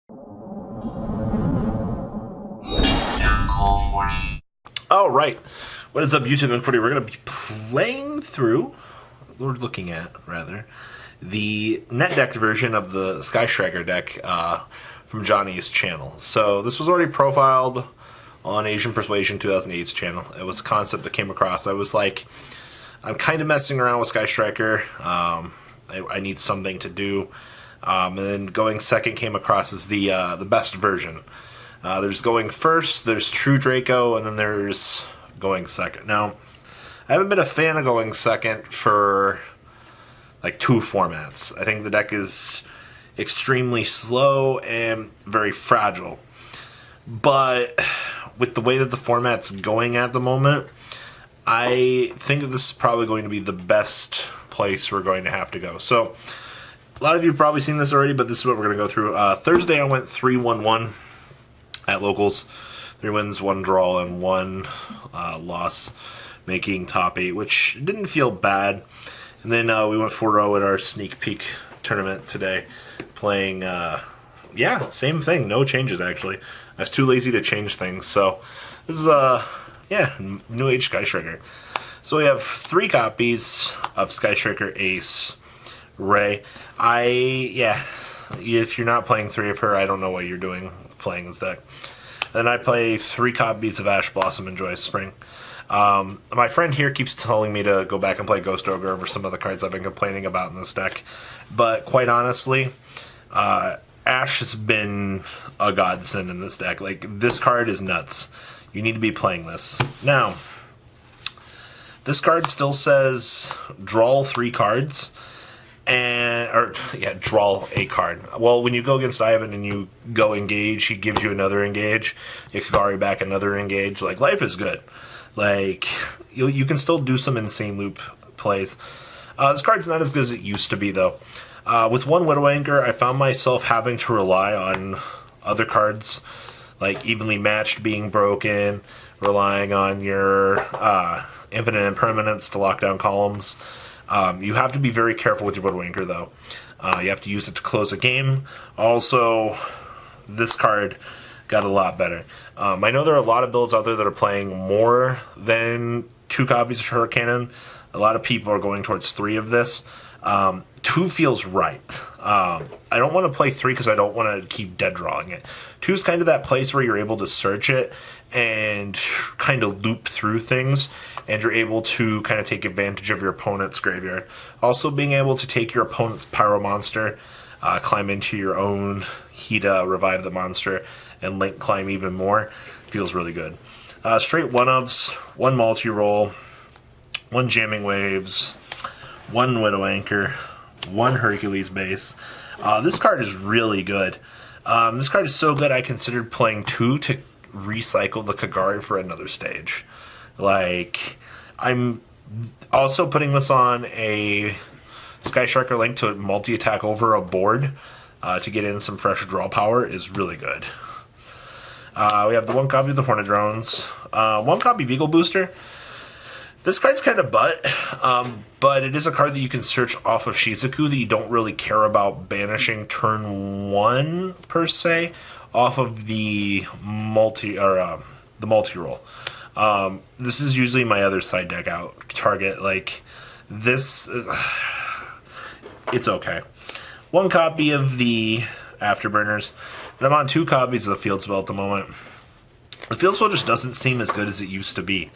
All right, what is up, YouTube everybody? We're going to be looking at the net deck version of the Sky Striker deck from Johnny's channel. So this was already profiled on Asian Persuasion 2008's channel. It was a concept that came across. I was like, I'm kind of messing around with Sky Striker. I need something to do. And then going second came across as the best version. There's going first, there's True Draco, and then there's going second. Now, I haven't been a fan of going second for like 2 formats. I think the deck is extremely slow and very fragile. But with the way that the format's going at the moment, I think that this is probably going to be the best place we're going to have to go. So, a lot of you have probably seen this already, but this is what we're going to go through. Thursday I went 3-1-1 at locals. 3 wins, 1 draw, and 1 loss, making top 8, which didn't feel bad. And then we went 4-0 at our sneak peek tournament today, playing, same thing, no changes actually. I was too lazy to change things, so this is, New Age Sky Striker. So we have 3 copies of Sky Striker Ace Ray. If you're not playing 3 of her, I don't know what you're doing playing this deck. Then I play 3 copies of Ash Blossom and Joyous Spring. My friend here keeps telling me to go back and play Ghost Ogre over some of the cards I've been complaining about in this deck. But quite honestly, Ash has been a godsend in this deck. Like, this card is nuts. You need to be playing this. Now, this card still says draw 3 cards. Draw a card. Well, when you go against Ivan and you go engage, he gives you another engage. You Kagari back another engage. Like, life is good. Like, you can still do some insane loop plays. This card's not as good as it used to be, though. With 1 Widow Anchor, I found myself having to rely on other cards, like Evenly Matched being broken, relying on your Infinite Impermanence to lock down columns. You have to be very careful with your Widow Anchor, though. You have to use it to close a game. Also, this card got a lot better. I know there are a lot of builds out there that are playing more than 2 copies of Hurricane. A lot of people are going towards 3 of this. 2 feels right. I don't want to play 3 because I don't want to keep dead drawing it. 2 is kind of that place where you're able to search it and kind of loop through things, and you're able to kind of take advantage of your opponent's graveyard. Also, being able to take your opponent's Pyro Monster, climb into your own Hida, revive the monster, and link climb even more, feels really good. Straight 1-ofs, 1 multi-roll, 1 Jamming Waves, 1 Widow Anchor, 1 Hercules base. This card is really good. This card is so good I considered playing 2 to recycle the Kagari for another stage. Like, I'm also putting this on a Sky Striker Link to multi-attack over a board to get in some fresh draw power is really good. We have the 1 copy of the Hornet Drones, 1 copy Beagle Booster. This card's kind of but it is a card that you can search off of Shizuku that you don't really care about banishing turn 1 per se off of the multi-roll. This is usually my other side deck out target. Like, this, it's okay. 1 copy of the Afterburners, and I'm on 2 copies of the Field Spell at the moment. The Field Spell just doesn't seem as good as it used to be.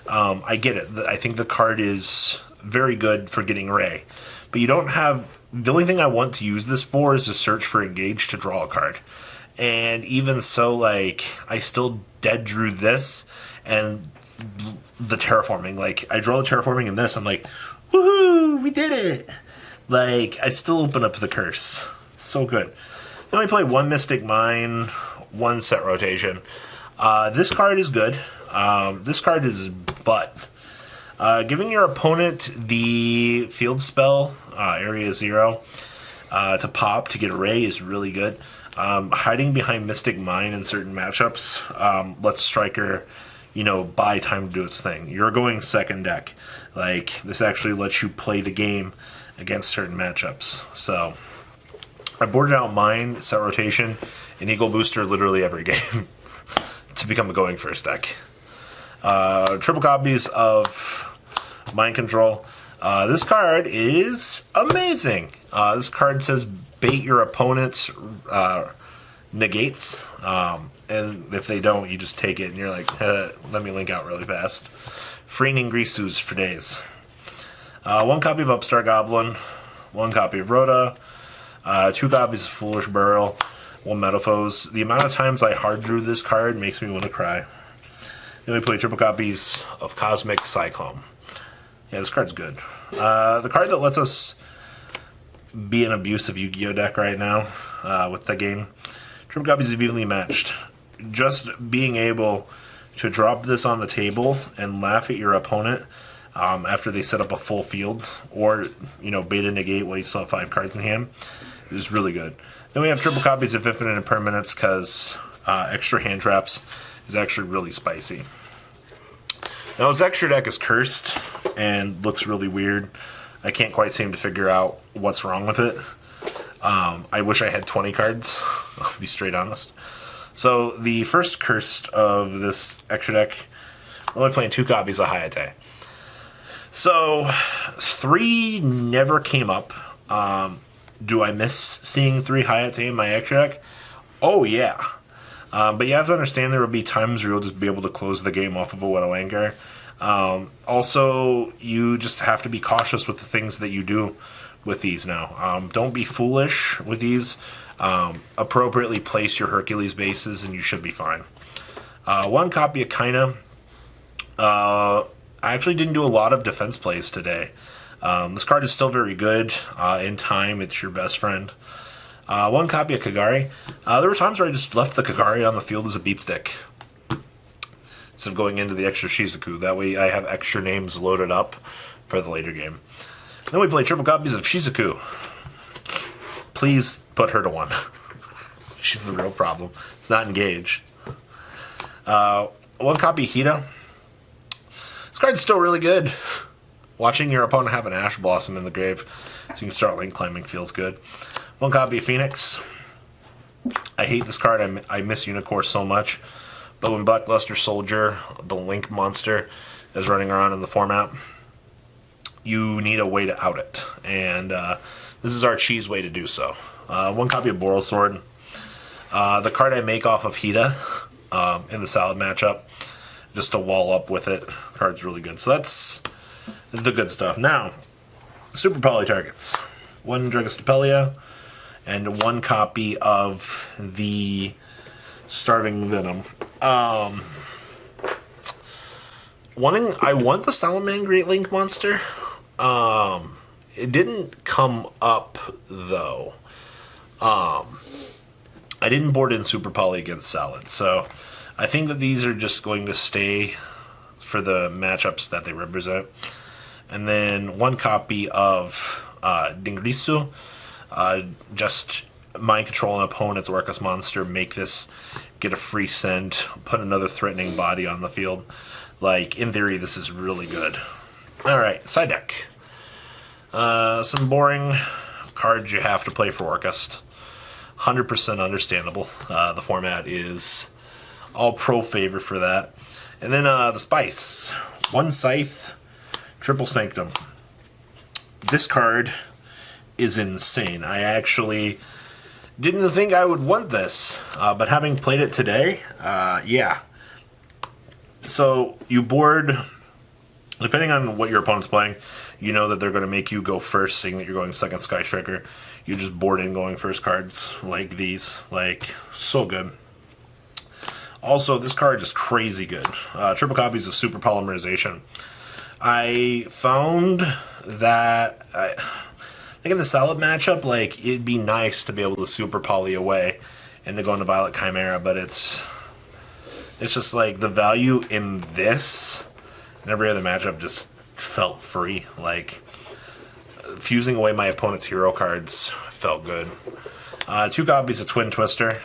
I get it. I think the card is very good for getting Ray, but you don't have, the only thing I want to use this for is to search for Engage to draw a card. And even so, like, I still dead drew this and the Terraforming. Like, I draw the Terraforming in this, I'm like, woohoo, we did it! Like, I still open up the Curse. It's so good. Then we play 1 Mystic Mine, 1 Set Rotation. This card is good. This card is butt. Giving your opponent the Field Spell, Area 0, to pop to get a Ray is really good. Hiding behind Mystic Mine in certain matchups lets Striker, buy time to do its thing. You're going second deck. Like, this actually lets you play the game against certain matchups. So, I boarded out mine, set rotation, and Eagle Booster literally every game to become a going first deck. Triple copies of Mind Control. This card is amazing. This card says bait your opponent's negates, and if they don't, you just take it, and you're like, let me link out really fast. Freening Grisus for days. 1 copy of Upstart Goblin, 1 copy of Rhoda, 2 copies of Foolish Burial, 1 Metaphors. The amount of times I hard drew this card makes me want to cry. Then we play triple copies of Cosmic Cyclone. Yeah, this card's good. The card that lets us be an abusive Yu-Gi-Oh deck right now with the game. Triple copies of Evenly Matched. Just being able to drop this on the table and laugh at your opponent after they set up a full field, or beta negate while you still have 5 cards in hand, is really good. Then we have triple copies of Infinite Impermanence because extra hand traps is actually really spicy. Now this extra deck is cursed and looks really weird. I can't quite seem to figure out what's wrong with it. I wish I had 20 cards, I'll be straight honest. So the first curse of this extra deck, we're only playing 2 copies of Hayate. So 3 never came up. Do I miss seeing 3 Hayate in my extra deck? Oh yeah. But you have to understand there will be times where you'll just be able to close the game off of a Widow Anchor. Also, you just have to be cautious with the things that you do with these now. Don't be foolish with these. Appropriately place your Hercules bases and you should be fine. 1 copy of Kaina. I actually didn't do a lot of defense plays today. This card is still very good. In time, it's your best friend. 1 copy of Kagari. There were times where I just left the Kagari on the field as a beat stick instead of going into the extra Shizuku. That way I have extra names loaded up for the later game. Then we play triple copies of Shizuku. Please put her to 1. She's the real problem. It's not engaged. 1 copy of Hida. This card's still really good. Watching your opponent have an Ash Blossom in the grave so you can start link climbing feels good. 1 copy of Phoenix. I hate this card. I miss Unicorn so much. But when Buckluster Soldier, the Link monster, is running around in the format, you need a way to out it. And this is our cheese way to do so. 1 copy of Boral Sword. The card I make off of Hida in the Salad matchup, just to wall up with it. The card's really good. So that's the good stuff. Now, Super Poly targets. 1 Dragostapelia and 1 copy of the Starving Venom. I want the Salamangreat Link monster. It didn't come up though. I didn't board in Super Poly against Salad, so I think that these are just going to stay for the matchups that they represent. And then 1 copy of Dingrisu. Just mind control an opponent's Orcus monster, make this get a free send, put another threatening body on the field. Like, in theory, this is really good. Alright, side deck. Some boring cards you have to play for Orcust. 100% understandable. The format is all pro favor for that. And then the Spice. 1 Scythe, Triple Sanctum. This card is insane. I actually didn't think I would want this, but having played it today, yeah. So you board, depending on what your opponent's playing, you know that they're going to make you go first, seeing that you're going second Sky Striker. You just board in going first cards like these. Like, so good. Also, this card is crazy good. Triple copies of Super Polymerization. I found that like in the Salad matchup, like, it'd be nice to be able to Super Poly away and to go into Violet Chimera, but it's just like the value in this and every other matchup just felt free. Like, fusing away my opponent's hero cards felt good. 2 copies of Twin Twister.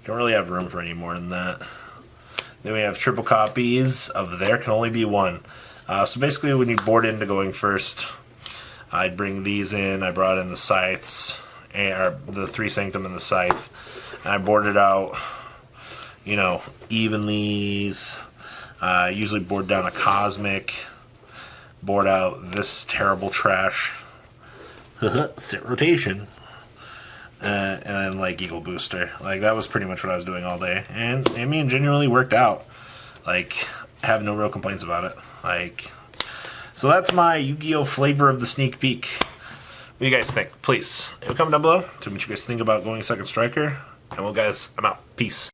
Don't really have room for any more than that. Then we have triple copies of There Can Only Be One. So basically, when you board into going first, I'd bring these in. I brought in the Scythes, or the 3 Sanctum and the Scythe. And I boarded out, you know, Evenlies. Usually board down a Cosmic. Board out this terrible trash. Sit rotation. And then, like, Eagle Booster. Like, that was pretty much what I was doing all day. And, I mean, genuinely worked out. Like, have no real complaints about it. Like, so that's my Yu-Gi-Oh! Flavor of the sneak peek. What do you guys think? Please, comment down below. Tell me what you guys think about going second striker. And well, guys, I'm out. Peace.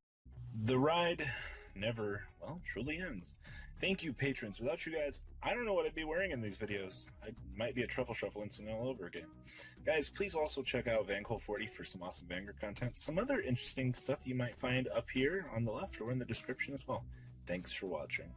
The ride never, well, truly ends. Thank you, patrons. Without you guys, I don't know what I'd be wearing in these videos. I might be a Truffle Shuffle incident all over again. Guys, please also check out VanCole40 for some awesome Vanguard content. Some other interesting stuff you might find up here on the left or in the description as well. Thanks for watching.